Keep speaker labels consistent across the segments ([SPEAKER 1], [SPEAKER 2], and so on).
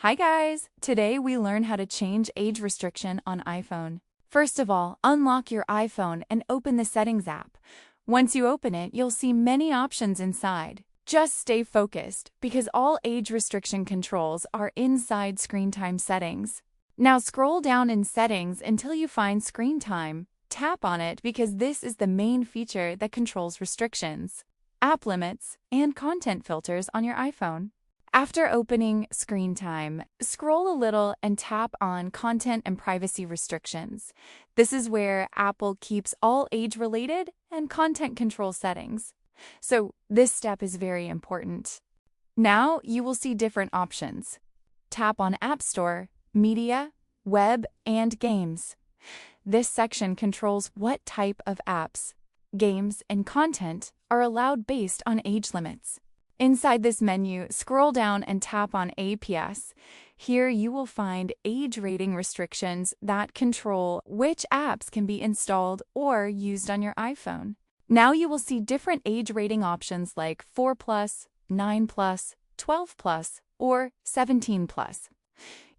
[SPEAKER 1] Hi guys! Today we learn how to change age restriction on iPhone. First of all, unlock your iPhone and open the Settings app. Once you open it, you'll see many options inside. Just stay focused because all age restriction controls are inside Screen Time settings. Now scroll down in Settings until you find Screen Time. Tap on it because this is the main feature that controls restrictions, app limits, and content filters on your iPhone. After opening Screen Time, scroll a little and tap on Content and Privacy Restrictions. This is where Apple keeps all age-related and content control settings. So this step is very important. Now you will see different options. Tap on App Store, Media, Web, and Games. This section controls what type of apps, games, and content are allowed based on age limits. Inside this menu, scroll down and tap on APS. Here you will find age rating restrictions that control which apps can be installed or used on your iPhone. Now you will see different age rating options like 4+, 9+, 12+, or 17+.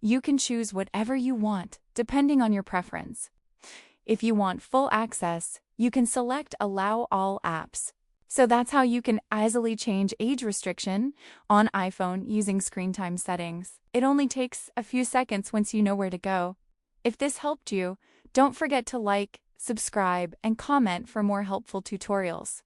[SPEAKER 1] You can choose whatever you want, depending on your preference. If you want full access, you can select Allow All Apps. So that's how you can easily change age restriction on iPhone using Screen Time settings. It only takes a few seconds once you know where to go. If this helped you, don't forget to like, subscribe, and comment for more helpful tutorials.